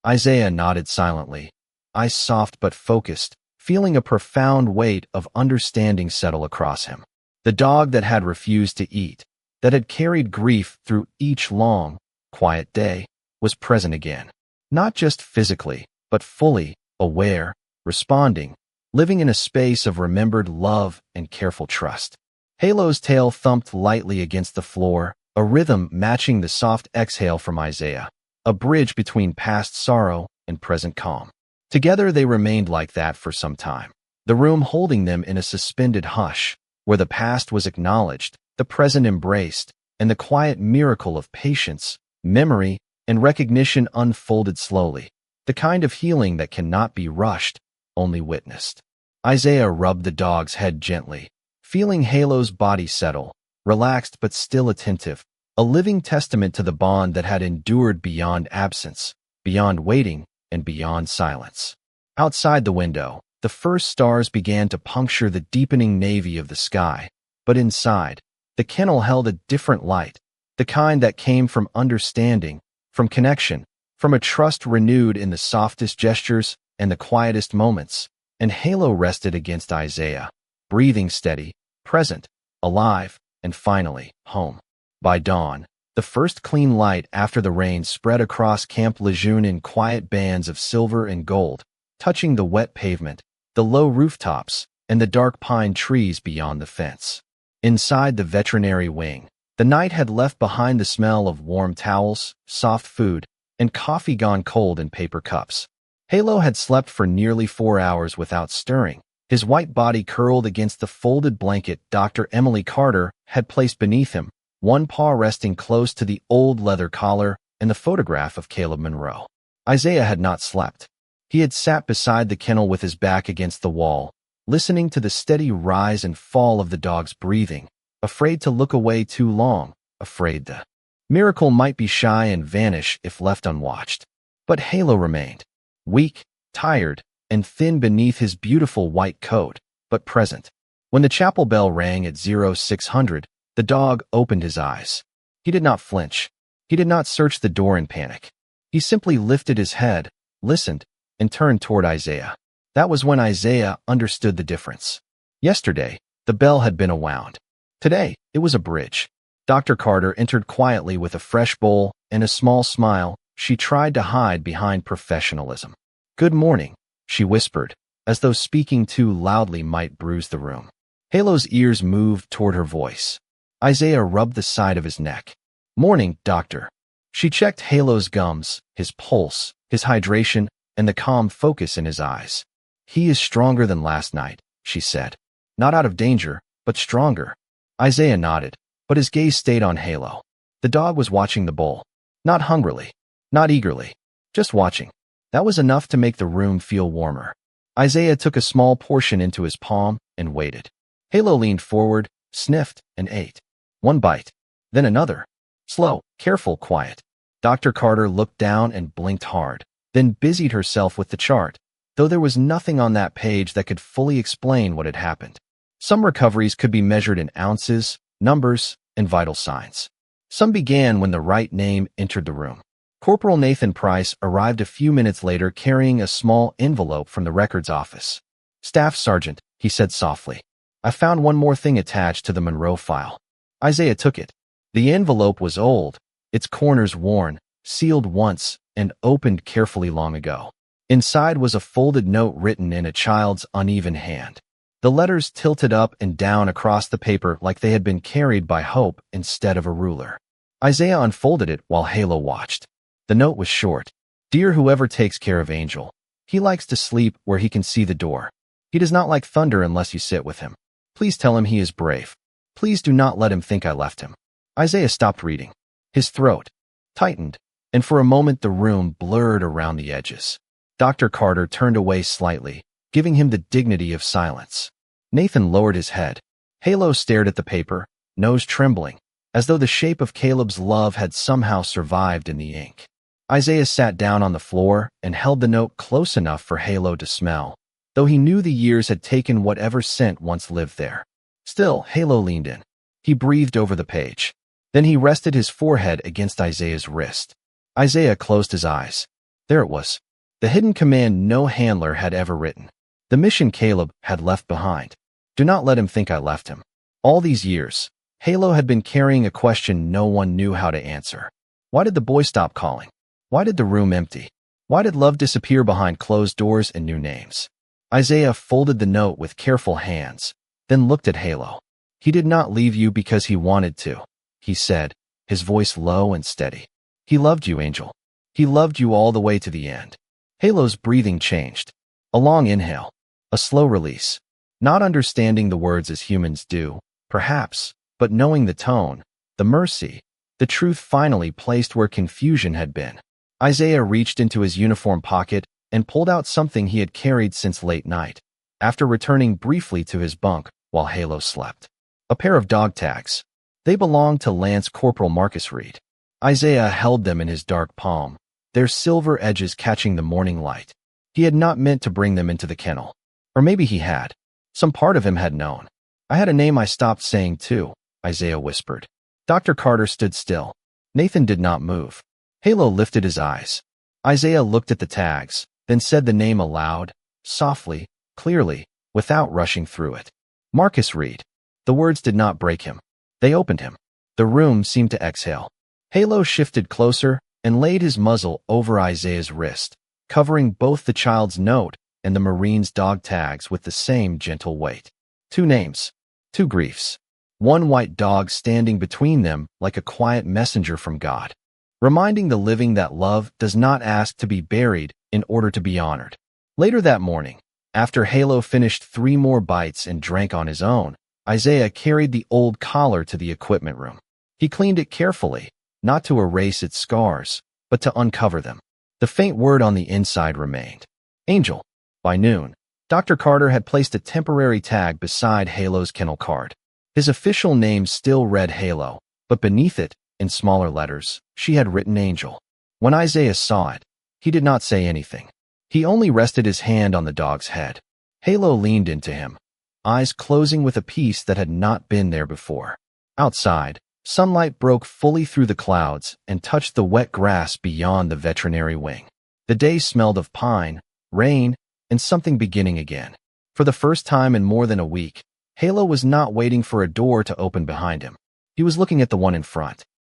Isaiah nodded silently, eyes soft but focused, feeling a profound weight of understanding settle across him. The dog that had refused to eat, that had carried grief through each long, quiet day, was present again. Not just physically, but fully, aware, responding, living in a space of remembered love and careful trust. Halo's tail thumped lightly against the floor, a rhythm matching the soft exhale from Isaiah, a bridge between past sorrow and present calm. Together they remained like that for some time, the room holding them in a suspended hush, where the past was acknowledged, the present embraced, and the quiet miracle of patience, memory, and recognition unfolded slowly, the kind of healing that cannot be rushed, only witnessed. Isaiah rubbed the dog's head gently, feeling Halo's body settle, relaxed but still attentive, a living testament to the bond that had endured beyond absence, beyond waiting, and beyond silence. Outside the window, the first stars began to puncture the deepening navy of the sky, but inside, the kennel held a different light, the kind that came from understanding, from connection, from a trust renewed in the softest gestures and the quietest moments, and Halo rested against Isaiah, breathing steady, present, alive, and finally, home. By dawn, the first clean light after the rain spread across Camp Lejeune in quiet bands of silver and gold, touching the wet pavement, the low rooftops, and the dark pine trees beyond the fence. Inside the veterinary wing, the night had left behind the smell of warm towels, soft food, and coffee gone cold in paper cups. Halo had slept for nearly 4 hours without stirring, his white body curled against the folded blanket Dr. Emily Carter had placed beneath him, one paw resting close to the old leather collar and the photograph of Caleb Monroe. Isaiah had not slept. He had sat beside the kennel with his back against the wall, listening to the steady rise and fall of the dog's breathing, afraid to look away too long, afraid the miracle might be shy and vanish if left unwatched. But Halo remained, weak, tired, and thin beneath his beautiful white coat, but present. When the chapel bell rang at 0600, the dog opened his eyes. He did not flinch. He did not search the door in panic. He simply lifted his head, listened, and turned toward Isaiah. That was when Isaiah understood the difference. Yesterday, the bell had been a wound. Today, it was a bridge. Dr. Carter entered quietly with a fresh bowl and a small smile she tried to hide behind professionalism. "Good morning," she whispered, as though speaking too loudly might bruise the room. Halo's ears moved toward her voice. Isaiah rubbed the side of his neck. "Morning, doctor." She checked Halo's gums, his pulse, his hydration, and the calm focus in his eyes. "He is stronger than last night," she said. "Not out of danger, but stronger." Isaiah nodded, but his gaze stayed on Halo. The dog was watching the bowl. Not hungrily, not eagerly, just watching. That was enough to make the room feel warmer. Isaiah took a small portion into his palm and waited. Halo leaned forward, sniffed, and ate. One bite, then another. Slow, careful, quiet. Dr. Carter looked down and blinked hard, then busied herself with the chart, though there was nothing on that page that could fully explain what had happened. Some recoveries could be measured in ounces, numbers, and vital signs. Some began when the right name entered the room. Corporal Nathan Price arrived a few minutes later carrying a small envelope from the records office. "Staff Sergeant," he said softly, "I found one more thing attached to the Monroe file." Isaiah took it. The envelope was old, its corners worn, sealed once, and opened carefully long ago. Inside was a folded note written in a child's uneven hand. The letters tilted up and down across the paper like they had been carried by hope instead of a ruler. Isaiah unfolded it while Halo watched. The note was short. "Dear whoever takes care of Angel, he likes to sleep where he can see the door. He does not like thunder unless you sit with him. Please tell him he is brave. Please do not let him think I left him." Isaiah stopped reading. His throat tightened, and for a moment the room blurred around the edges. Dr. Carter turned away slightly, giving him the dignity of silence. Nathan lowered his head. Halo stared at the paper, nose trembling, as though the shape of Caleb's love had somehow survived in the ink. Isaiah sat down on the floor and held the note close enough for Halo to smell, though he knew the years had taken whatever scent once lived there. Still, Halo leaned in. He breathed over the page. Then he rested his forehead against Isaiah's wrist. Isaiah closed his eyes. There it was. The hidden command no handler had ever written. The mission Caleb had left behind. Do not let him think I left him. All these years, Halo had been carrying a question no one knew how to answer. Why did the boy stop calling? Why did the room empty? Why did love disappear behind closed doors and new names? Isaiah folded the note with careful hands, then looked at Halo. He did not leave you because he wanted to, he said, his voice low and steady. He loved you, Angel. He loved you all the way to the end. Halo's breathing changed. A long inhale, a slow release. Not understanding the words as humans do, perhaps, but knowing the tone, the mercy, the truth finally placed where confusion had been. Isaiah reached into his uniform pocket and pulled out something he had carried since late night, after returning briefly to his bunk while Halo slept. A pair of dog tags. They belonged to Lance Corporal Marcus Reed. Isaiah held them in his dark palm, their silver edges catching the morning light. He had not meant to bring them into the kennel. Or maybe he had. Some part of him had known. I had a name I stopped saying too, Isaiah whispered. Dr. Carter stood still. Nathan did not move. Halo lifted his eyes. Isaiah looked at the tags, then said the name aloud, softly, clearly, without rushing through it. Marcus Reed. The words did not break him. They opened him. The room seemed to exhale. Halo shifted closer and laid his muzzle over Isaiah's wrist, covering both the child's note and the Marine's dog tags with the same gentle weight. 2 names. 2 griefs. 1 white dog standing between them like a quiet messenger from God, reminding the living that love does not ask to be buried in order to be honored. Later that morning, after Halo finished 3 more bites and drank on his own, Isaiah carried the old collar to the equipment room. He cleaned it carefully, not to erase its scars, but to uncover them. The faint word on the inside remained. Angel. By noon, Dr. Carter had placed a temporary tag beside Halo's kennel card. His official name still read Halo, but beneath it, in smaller letters, she had written Angel. When Isaiah saw it, he did not say anything. He only rested his hand on the dog's head. Halo leaned into him, eyes closing with a peace that had not been there before. Outside, sunlight broke fully through the clouds and touched the wet grass beyond the veterinary wing. The day smelled of pine, rain, and something beginning again. For the first time in more than a week, Halo was not waiting for a door to open behind him. He was looking at the one in front.